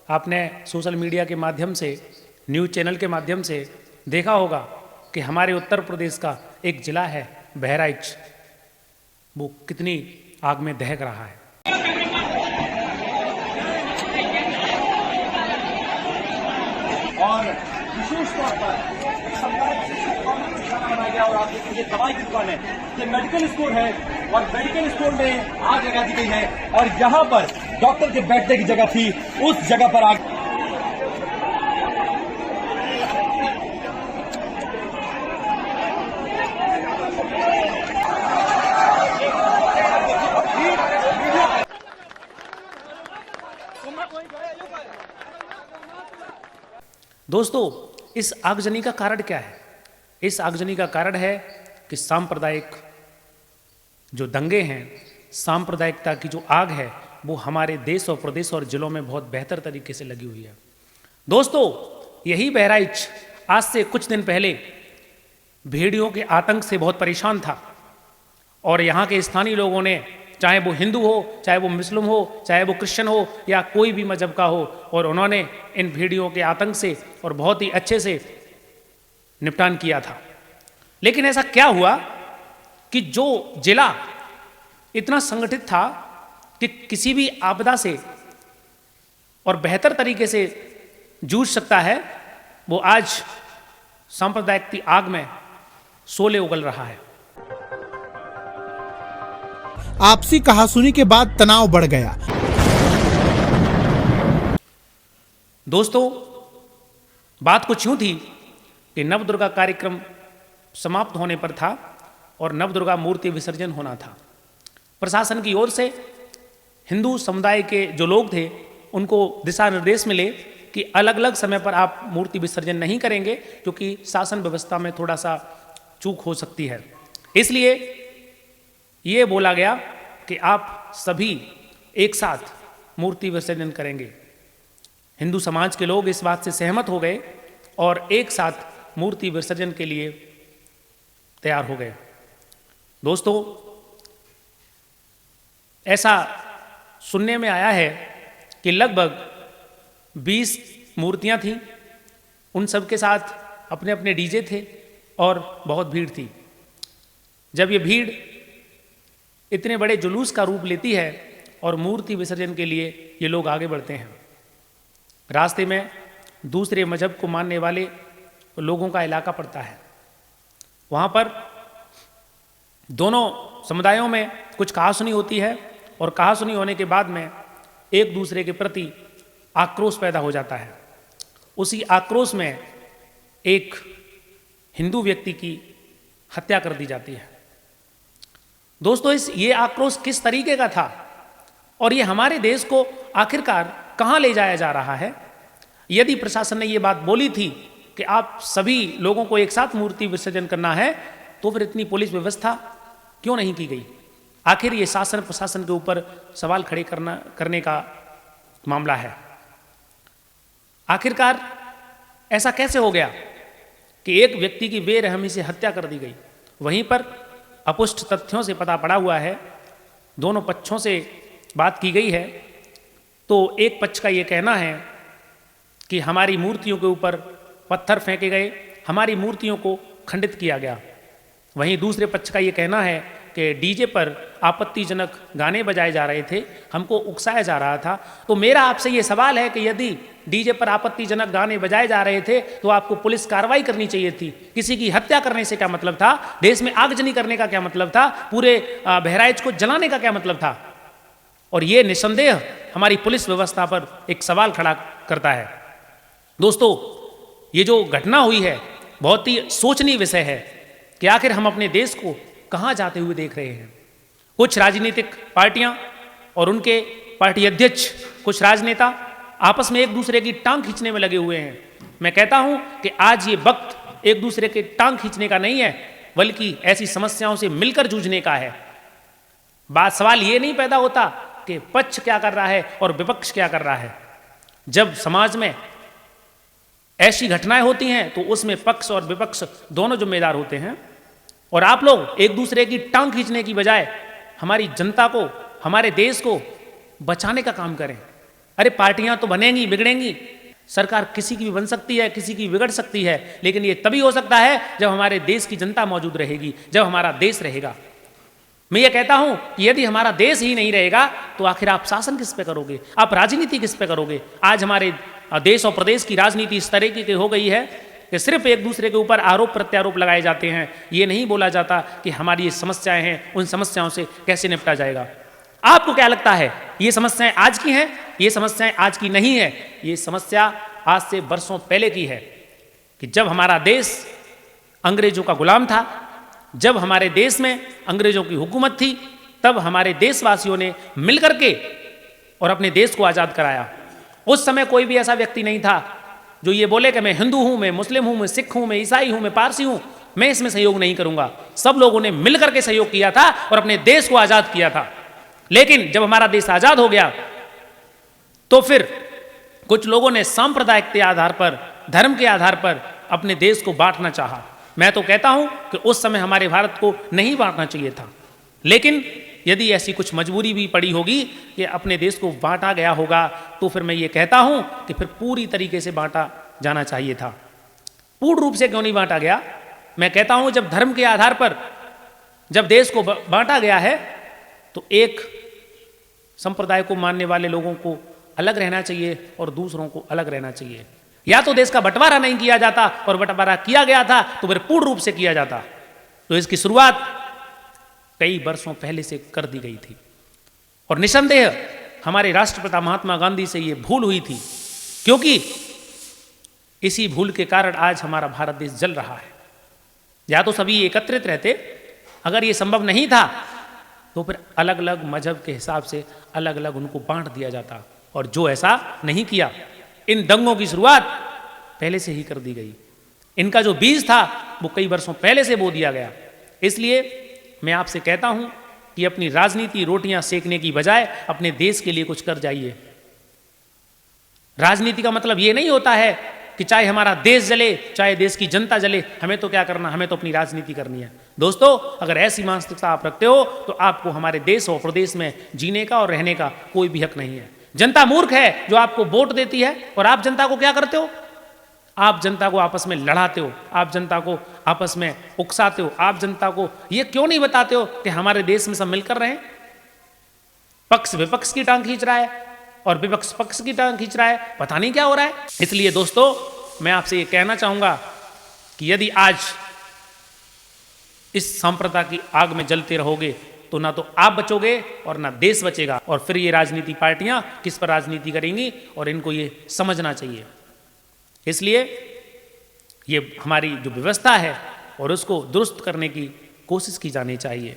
आपने social media के माध्यम से, न्यूज़ चैनल के माध्यम से देखा होगा कि हमारे उत्तर प्रदेश का एक जिला है बहराइच, वो कितनी आग में दहक रहा है। और विशेष तौर पर बनाया गया और आप देखेंगे दवाई की दुकान है, ये मेडिकल स्टोर है और मेडिकल स्टोर में आग लगा दी गई है और यहाँ पर डॉक्टर के बैठने की जगह थी, उस जगह पर आग। दोस्तों, इस आगजनी का कारण क्या है? इस आगजनी का कारण है कि सांप्रदायिक जो दंगे हैं, सांप्रदायिकता की जो आग है, वो हमारे देश और प्रदेश और जिलों में बहुत बेहतर तरीके से लगी हुई है। दोस्तों, यही बहराइच आज से कुछ दिन पहले भेड़ियों के आतंक से बहुत परेशान था और यहाँ के स्थानीय लोगों ने, चाहे वो हिंदू हो, चाहे वो मुस्लिम हो, चाहे वो क्रिश्चियन हो या कोई भी मजहब का हो, और उन्होंने इन भेड़ियों के आतंक से और बहुत ही अच्छे से निपटान किया था। लेकिन ऐसा क्या हुआ कि जो जिला इतना संगठित था कि किसी भी आपदा से और बेहतर तरीके से जूझ सकता है, वो आज सांप्रदायिक की आग में शोले उगल रहा है। आपसी कहासुनी के बाद तनाव बढ़ गया। दोस्तों, बात कुछ यूं थी कि नवदुर्गा कार्यक्रम समाप्त होने पर था और नवदुर्गा मूर्ति विसर्जन होना था। प्रशासन की ओर से हिंदू समुदाय के जो लोग थे उनको दिशा निर्देश मिले कि अलग अलग समय पर आप मूर्ति विसर्जन नहीं करेंगे, क्योंकि शासन व्यवस्था में थोड़ा सा चूक हो सकती है। इसलिए ये बोला गया कि आप सभी एक साथ मूर्ति विसर्जन करेंगे। हिंदू समाज के लोग इस बात से सहमत हो गए और एक साथ मूर्ति विसर्जन के लिए तैयार हो गए। दोस्तों, ऐसा सुनने में आया है कि लगभग 20 मूर्तियां थीं, उन सब के साथ अपने अपने डीजे थे और बहुत भीड़ थी। जब ये भीड़ इतने बड़े जुलूस का रूप लेती है और मूर्ति विसर्जन के लिए ये लोग आगे बढ़ते हैं, रास्ते में दूसरे मजहब को मानने वाले लोगों का इलाका पड़ता है। वहाँ पर दोनों समुदायों में कुछ कहासुनी होती है और कहासुनी होने के बाद में एक दूसरे के प्रति आक्रोश पैदा हो जाता है। उसी आक्रोश में एक हिंदू व्यक्ति की हत्या कर दी जाती है। दोस्तों, ये आक्रोश किस तरीके का था और ये हमारे देश को आखिरकार कहाँ ले जाया जा रहा है? यदि प्रशासन ने ये बात बोली थी कि आप सभी लोगों को एक साथ मूर्ति विसर्जन करना है, तो फिर इतनी पुलिस व्यवस्था क्यों नहीं की गई? आखिर ये शासन प्रशासन के ऊपर सवाल खड़े करने का मामला है। आखिरकार ऐसा कैसे हो गया कि एक व्यक्ति की बेरहमी से हत्या कर दी गई? वहीं पर अपुष्ट तथ्यों से पता पड़ा हुआ है, दोनों पक्षों से बात की गई है, तो एक पक्ष का ये कहना है कि हमारी मूर्तियों के ऊपर पत्थर फेंके गए, हमारी मूर्तियों को खंडित किया गया। वहीं दूसरे पक्ष का ये कहना है कि डीजे पर आपत्तिजनक गाने बजाए जा रहे थे, हमको उकसाया जा रहा था। तो मेरा आपसे ये सवाल है कि यदि डीजे पर आपत्तिजनक गाने बजाए जा रहे थे तो आपको पुलिस कार्रवाई करनी चाहिए थी। किसी की हत्या करने से क्या मतलब था? देश में आगजनी करने का क्या मतलब था? पूरे बहराइच को जलाने का क्या मतलब था? और ये निसंदेह हमारी पुलिस व्यवस्था पर एक सवाल खड़ा करता है। दोस्तों, ये जो घटना हुई है बहुत ही सोचनीय विषय है कि आखिर हम अपने देश को कहाँ जाते हुए देख रहे हैं। कुछ राजनीतिक पार्टियां और उनके पार्टी अध्यक्ष, कुछ राजनेता आपस में एक दूसरे की टांग खींचने में लगे हुए हैं। मैं कहता हूं कि आज ये वक्त एक दूसरे के टांग खींचने का नहीं है, बल्कि ऐसी समस्याओं से मिलकर जूझने का है। सवाल ये नहीं पैदा होता कि पक्ष क्या कर रहा है और विपक्ष क्या कर रहा है। जब समाज में ऐसी घटनाएं होती हैं तो उसमें पक्ष और विपक्ष दोनों जिम्मेदार होते हैं। और आप लोग एक दूसरे की टांग खींचने की बजाय हमारी जनता को, हमारे देश को बचाने का काम करें। अरे पार्टियां तो बनेंगी बिगड़ेंगी, सरकार किसी की भी बन सकती है, किसी की बिगड़ सकती है, लेकिन ये तभी हो सकता है जब हमारे देश की जनता मौजूद रहेगी, जब हमारा देश रहेगा। मैं ये कहता हूं कि यदि हमारा देश ही नहीं रहेगा तो आखिर आप शासन किस पे करोगे, आप राजनीति किस पे करोगे। आज हमारे देश और प्रदेश की राजनीति इस तरीके की हो गई है कि सिर्फ एक दूसरे के ऊपर आरोप प्रत्यारोप लगाए जाते हैं, ये नहीं बोला जाता कि हमारी ये समस्याएं हैं, उन समस्याओं से कैसे निपटा जाएगा। आपको क्या लगता है ये समस्याएं आज की हैं? ये समस्याएं आज की नहीं है, ये समस्या आज से वर्षों पहले की है कि जब हमारा देश अंग्रेजों का गुलाम था, जब हमारे देश में अंग्रेजों की हुकूमत थी, तब हमारे देशवासियों ने मिलकर के और अपने देश को आज़ाद कराया। उस समय कोई भी ऐसा व्यक्ति नहीं था जो ये बोले कि मैं हिंदू हूं, मैं मुस्लिम हूं, मैं सिख हूं, मैं ईसाई हूं, मैं पारसी हूं, मैं इसमें सहयोग नहीं करूंगा। सब लोगों ने मिलकर के सहयोग किया था और अपने देश को आज़ाद किया था। लेकिन जब हमारा देश आज़ाद हो गया तो फिर कुछ लोगों ने सांप्रदायिक के आधार पर, धर्म के आधार पर अपने देश को बांटना चाहा। मैं तो कहता हूं कि उस समय हमारे भारत को नहीं बांटना चाहिए था, लेकिन यदि ऐसी कुछ मजबूरी भी पड़ी होगी कि अपने देश को बांटा गया होगा, तो फिर मैं ये कहता हूं कि फिर पूरी तरीके से बांटा जाना चाहिए था। पूर्ण रूप से क्यों नहीं बांटा गया? मैं कहता हूं जब धर्म के आधार पर जब देश को बांटा गया है तो एक संप्रदाय को मानने वाले लोगों को अलग रहना चाहिए और दूसरों को अलग रहना चाहिए। या तो देश का बंटवारा नहीं किया जाता, और बंटवारा किया गया था तो फिर पूर्ण रूप से किया जाता। तो इसकी शुरुआत कई वर्षों पहले से कर दी गई थी और निसंदेह हमारे राष्ट्रपिता महात्मा गांधी से ये भूल हुई थी, क्योंकि इसी भूल के कारण आज हमारा भारत देश जल रहा है। या तो सभी एकत्रित रहते, अगर ये संभव नहीं था तो फिर अलग अलग मजहब के हिसाब से अलग अलग उनको बांट दिया जाता, और जो ऐसा नहीं किया, इन दंगों की शुरुआत पहले से ही कर दी गई। इनका जो बीज था वो कई वर्षों पहले से बो दिया गया। इसलिए मैं आपसे कहता हूं कि अपनी राजनीति रोटियां सेकने की बजाय अपने देश के लिए कुछ कर जाइए। राजनीति का मतलब ये नहीं होता है कि चाहे हमारा देश जले, चाहे देश की जनता जले, हमें तो क्या करना, हमें तो अपनी राजनीति करनी है। दोस्तों, अगर ऐसी मानसिकता आप रखते हो तो आपको हमारे देश और प्रदेश में जीने का और रहने का कोई भी हक नहीं है। जनता मूर्ख है जो आपको वोट देती है, और आप जनता को क्या करते हो? आप जनता को आपस में लड़ाते हो, आप जनता को आपस में उकसाते हो, आप जनता को ये क्यों नहीं बताते हो कि हमारे देश में सब मिलकर रहें? पक्ष विपक्ष की टांग खींच रहा है और विपक्ष पक्ष की टांग खींच रहा है, पता नहीं क्या हो रहा है। इसलिए दोस्तों, मैं आपसे ये कहना चाहूंगा कि यदि आज इस सांप्रदाय की आग में जलते रहोगे तो ना तो आप बचोगे और ना देश बचेगा, और फिर ये राजनीति पार्टियां किस पर राजनीति करेंगी, और इनको ये समझना चाहिए। इसलिए ये हमारी जो व्यवस्था है और उसको दुरुस्त करने की कोशिश की जानी चाहिए।